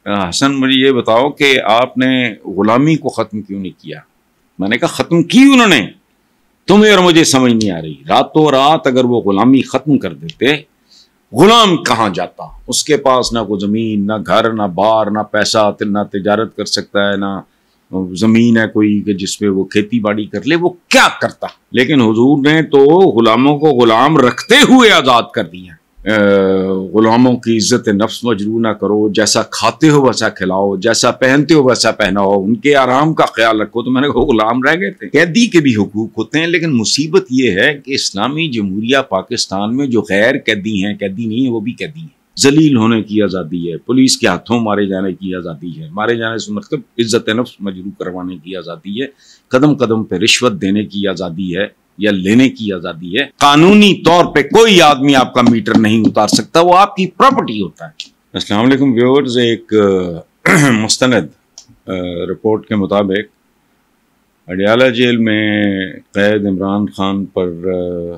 حسن مجھے یہ بتاؤ کہ آپ نے غلامی کو ختم کیوں نہیں کیا؟ میں نے کہا ختم کی انہوں نے، تمہیں اور مجھے سمجھ نہیں آ رہی۔ راتوں رات اگر وہ غلامی ختم کر دیتے، غلام کہاں جاتا؟ اس کے پاس نہ کوئی زمین، نہ گھر، نہ بار، نہ پیسہ، نہ تجارت کر سکتا ہے، نہ زمین ہے کوئی کہ جس پہ وہ کھیتی باڑی کر لے، وہ کیا کرتا؟ لیکن حضور نے تو غلاموں کو غلام رکھتے ہوئے آزاد کر دیا۔ غلاموں کی عزت نفس مجروح نہ کرو، جیسا کھاتے ہو ویسا کھلاؤ، جیسا پہنتے ہو ویسا پہناؤ، ان کے آرام کا خیال رکھو۔ تو میں نے کہا غلام رہ گئے تھے۔ قیدی کے بھی حقوق ہوتے ہیں، لیکن مصیبت یہ ہے کہ اسلامی جمہوریہ پاکستان میں جو غیر قیدی ہیں، قیدی نہیں ہیں، وہ بھی قیدی ہیں۔ ذلیل ہونے کی آزادی ہے، پولیس کے ہاتھوں مارے جانے کی آزادی ہے، مارے جانے سے مطلب عزت نفس مجروح کروانے کی آزادی ہے، قدم قدم پہ رشوت دینے کی آزادی ہے یا لینے کی آزادی ہے۔ قانونی طور پہ کوئی آدمی آپ کا میٹر نہیں اتار سکتا، وہ آپ کی پراپرٹی ہوتا ہے۔ السلام علیکم ویورز، ایک مستند رپورٹ کے مطابق اڈیالہ جیل میں قید عمران خان پر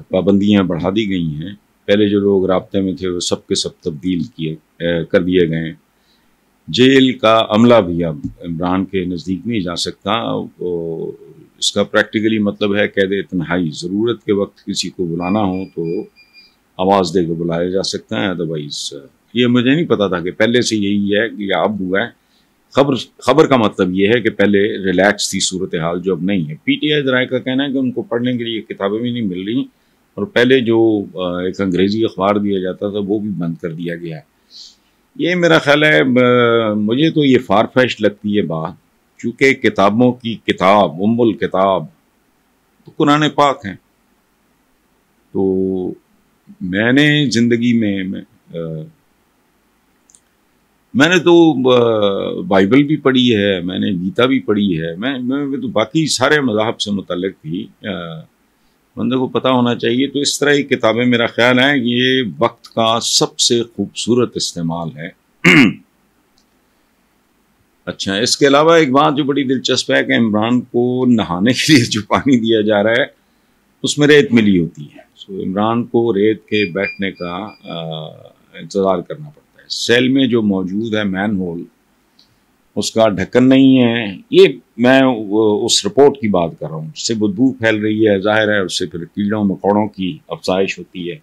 پابندیاں بڑھا دی گئی ہیں۔ پہلے جو لوگ رابطے میں تھے وہ سب کے سب تبدیل کر دیے گئے ہیں۔ جیل کا عملہ بھی اب عمران کے نزدیک نہیں جا سکتا۔ اس کا پریکٹیکلی مطلب ہے قید تنہائی۔ ضرورت کے وقت کسی کو بلانا ہو تو آواز دے کے بلایا جا سکتا ہے، ادروائز یہ مجھے نہیں پتا تھا کہ پہلے سے یہی ہے کہ اب ہوا ہے۔ خبر کا مطلب یہ ہے کہ پہلے ریلیکس تھی صورتحال، جو اب نہیں ہے۔ پی ٹی آئی ذرائع کا کہنا ہے کہ ان کو پڑھنے کے لیے کتابیں بھی نہیں مل رہی، اور پہلے جو ایک انگریزی اخبار دیا جاتا تھا وہ بھی بند کر دیا گیا ہے۔ یہ میرا خیال ہے، مجھے تو یہ فار فیشڈ لگتی ہے بات، چونکہ کتابوں کی کتاب، ام الکتاب تو قرآن پاک ہیں۔ تو میں نے زندگی میں نے تو بائبل بھی پڑھی ہے، میں نے گیتا بھی پڑھی ہے، میں تو باقی سارے مذاہب سے متعلق بھی بندے کو پتہ ہونا چاہیے۔ تو اس طرح کی کتابیں میرا خیال ہے کہ یہ وقت کا سب سے خوبصورت استعمال ہے۔ اچھا، اس کے علاوہ ایک بات جو بڑی دلچسپ ہے کہ عمران کو نہانے کے لیے جو پانی دیا جا رہا ہے اس میں ریت ملی ہوتی ہے۔ عمران کو ریت کے بیٹھنے کا انتظار کرنا پڑتا ہے۔ سیل میں جو موجود ہے مین ہول، اس کا ڈھکن نہیں ہے۔ یہ میں اس رپورٹ کی بات کر رہا ہوں، اس سے بدبو پھیل رہی ہے، ظاہر ہے اس سے پھر کیڑوں مکوڑوں کی افزائش ہوتی ہے۔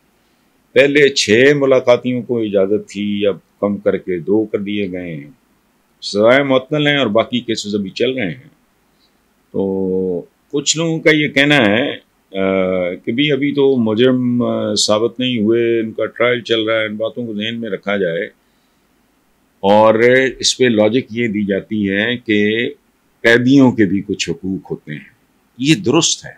پہلے 6 ملاقاتیوں کو اجازت تھی، اب کم کر کے 2 کر دیے گئے ہیں۔ سزائیں معطل ہیں اور باقی کیسز ابھی چل رہے ہیں۔ تو کچھ لوگوں کا یہ کہنا ہے کہ بھی ابھی تو مجرم ثابت نہیں ہوئے، ان کا ٹرائل چل رہا ہے، ان باتوں کو ذہن میں رکھا جائے، اور اس پہ لاجک یہ دی جاتی ہے کہ قیدیوں کے بھی کچھ حقوق ہوتے ہیں۔ یہ درست ہے،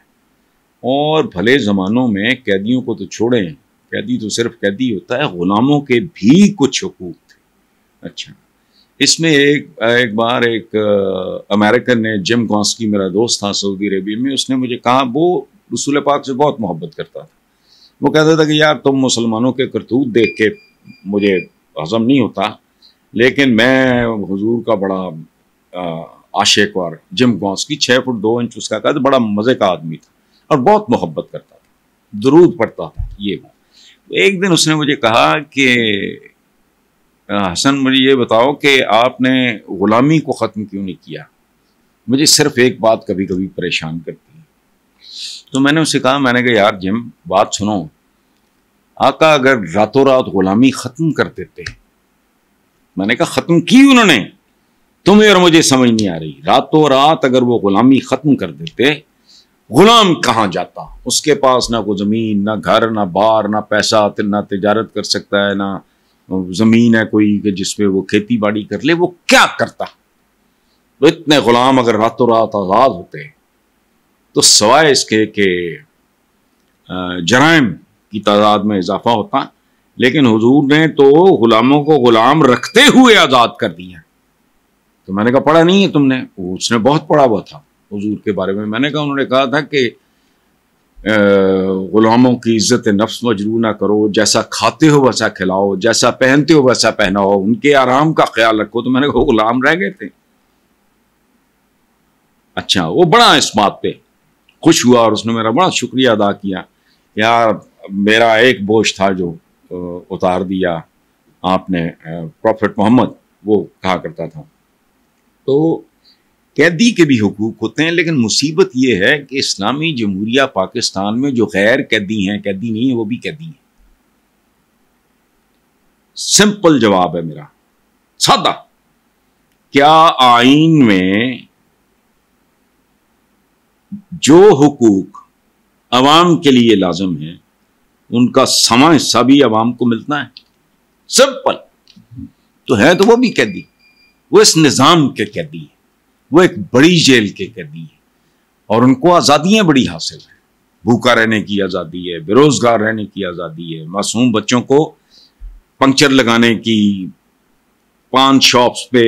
اور بھلے زمانوں میں قیدیوں کو تو چھوڑیں، قیدی تو صرف قیدی ہوتا ہے، غلاموں کے بھی کچھ حقوق تھے۔ اچھا، اس میں ایک بار ایک امریکن نے، جم گانسکی میرا دوست تھا سعودی عربیہ میں، اس نے مجھے کہا، وہ رسول پاک سے بہت محبت کرتا تھا۔ وہ کہتا تھا کہ یار تم مسلمانوں کے کرتوت دیکھ کے مجھے ہضم نہیں ہوتا، لیکن میں حضور کا بڑا عاشق، اور جم گانسکی 6 فٹ 2 انچ اس کا قد، بڑا مزے کا آدمی تھا اور بہت محبت کرتا تھا، درود پڑھتا تھا۔ یہ بات ایک دن اس نے مجھے کہا کہ حسن مجھے یہ بتاؤ کہ آپ نے غلامی کو ختم کیوں نہیں کیا؟ مجھے صرف ایک بات کبھی کبھی پریشان کرتی ہے۔ تو میں نے اسے کہا، میں نے کہا یار جم، بات سنو، آقا اگر راتوں رات غلامی ختم کر دیتے، میں نے کہا ختم کی انہوں نے، تمہیں اور مجھے سمجھ نہیں آ رہی۔ راتوں رات اگر وہ غلامی ختم کر دیتے، غلام کہاں جاتا؟ اس کے پاس نہ کوئی زمین، نہ گھر، نہ بار، نہ پیسہ، نہ تجارت کر سکتا ہے، نہ زمین ہے کوئی کہ جس پہ وہ کھیتی باڑی کر لے، وہ کیا کرتا؟ تو اتنے غلام اگر راتوں رات آزاد ہوتے تو سوائے اس کے کہ جرائم کی تعداد میں اضافہ ہوتا، لیکن حضور نے تو غلاموں کو غلام رکھتے ہوئے آزاد کر دیا۔ تو میں نے کہا پڑھا نہیں ہے تم نے؟ اس نے بہت پڑھا ہوا تھا حضور کے بارے میں۔ میں نے کہا انہوں نے کہا تھا کہ غلاموں کی عزت نفس مجروح نہ کرو، جیسا کھاتے ہو ویسا کھلاؤ، جیسا پہنتے ہو ویسا پہناؤ، ان کے آرام کا خیال رکھو۔ تو میں نے کہا غلام رہ گئے تھے۔ اچھا، وہ بڑا اس بات پہ خوش ہوا اور اس نے میرا بڑا شکریہ ادا کیا، یار میرا ایک بوجھ تھا جو اتار دیا آپ نے پروفٹ محمد وہ کہا کرتا تھا. تو قیدی کے بھی حقوق ہوتے ہیں، لیکن مصیبت یہ ہے کہ اسلامی جمہوریہ پاکستان میں جو غیر قیدی ہیں، قیدی نہیں ہیں، وہ بھی قیدی ہیں. سمپل جواب ہے میرا، سادہ. کیا آئین میں جو حقوق عوام کے لیے لازم ہیں ان کا سما حصہ بھی عوام کو ملتا ہے؟ سمپل. تو ہے تو وہ بھی قیدی، وہ اس نظام کے قیدی ہیں، وہ ایک بڑی جیل کے قیدی ہیں، اور ان کو آزادیاں بڑی حاصل ہیں. بھوکا رہنے کی آزادی ہے، بے روزگار رہنے کی آزادی ہے، معصوم بچوں کو پنکچر لگانے کی، پان شاپس پہ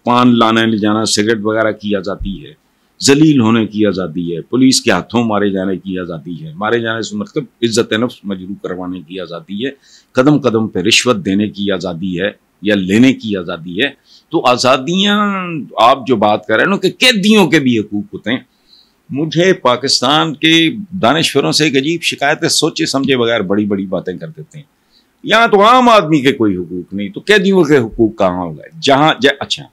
پان لانا لے جانا، سگریٹ وغیرہ کی آزادی ہے، ذلیل ہونے کی آزادی ہے، پولیس کے ہاتھوں مارے جانے کی آزادی ہے، مارے جانے سے مطلب عزت نفس مجروح کروانے کی آزادی ہے، قدم قدم پہ رشوت دینے کی آزادی ہے یا لینے کی آزادی ہے. تو آزادیاں آپ جو بات کر رہے ہیں نا کہ قیدیوں کے بھی حقوق ہوتے ہیں، مجھے پاکستان کے دانشوروں سے ایک عجیب شکایت ہے، سوچے سمجھے بغیر بڑی بڑی باتیں کر دیتے ہیں. یہاں تو عام آدمی کے کوئی حقوق نہیں، تو قیدیوں کے حقوق کہاں ہو گئے؟ جہاں اچھا،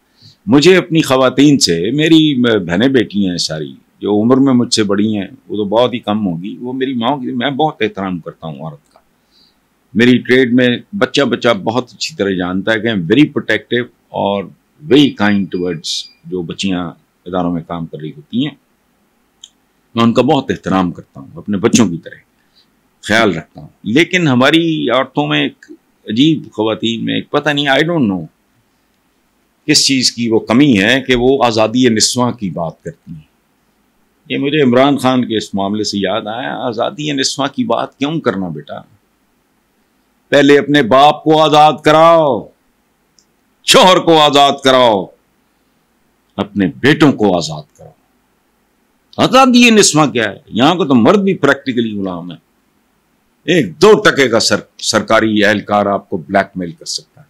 مجھے اپنی خواتین سے، میری بہنیں بیٹی ہیں ساری جو عمر میں مجھ سے بڑی ہیں، وہ تو بہت ہی کم ہوگی، وہ میری ماں کی، میں بہت احترام کرتا ہوں عورت کا. میری ٹریڈ میں بچہ بہت اچھی طرح جانتا ہے کہ ویری پروٹیکٹیو اور ویری کائنڈ ٹورڈز جو بچیاں اداروں میں کام کر رہی ہوتی ہیں. میں ان کا بہت احترام کرتا ہوں، اپنے بچوں کی طرح خیال رکھتا ہوں. لیکن ہماری عورتوں میں ایک عجیب، خواتین میں ایک پتہ نہیں، آئی ڈونٹ نو کس چیز کی وہ کمی ہے کہ وہ آزادی نسواں کی بات کرتی ہیں. یہ مجھے عمران خان کے اس معاملے سے یاد آیا، آزادی نسواں کی بات کیوں کرنا بیٹا؟ پہلے اپنے باپ کو آزاد کراؤ، شوہر کو آزاد کراؤ، اپنے بیٹوں کو آزاد کراؤ. آزادی نسواں کیا ہے؟ یہاں کو تو مرد بھی پریکٹیکلی غلام ہے. 1-2% کا سرکاری اہلکار آپ کو بلیک میل کر سکتا ہے.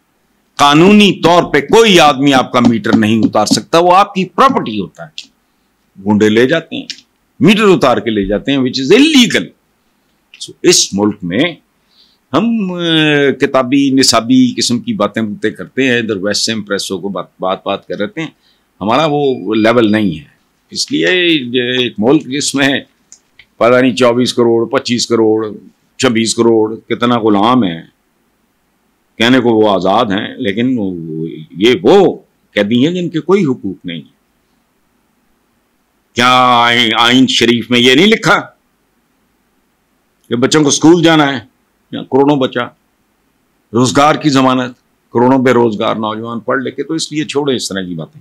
قانونی طور پہ کوئی آدمی آپ کا میٹر نہیں اتار سکتا، وہ آپ کی پراپرٹی ہوتا ہے. گنڈے لے جاتے ہیں، میٹر اتار کے لے جاتے ہیں، وچ از انلیگل. اس ملک میں ہم کتابی نصابی قسم کی باتیں کرتے ہیں، ادھر ویسٹ سے امپریسوں کو بات کر رہتے ہیں. ہمارا وہ لیول نہیں ہے. اس لیے ایک ملک جس میں پتہ نہیں 24 کروڑ 25 کروڑ 26 کروڑ کتنا غلام ہے، کہنے کو وہ آزاد ہیں، لیکن یہ وہ قیدی ہیں جن کے کوئی حقوق نہیں ہے. کیا آئین شریف میں یہ نہیں لکھا کہ بچوں کو اسکول جانا ہے؟ کروڑوں بچہ، روزگار کی ضمانت، کروڑوں بے روزگار نوجوان پڑھ لکھ کے. تو اس لیے چھوڑے اس طرح کی باتیں.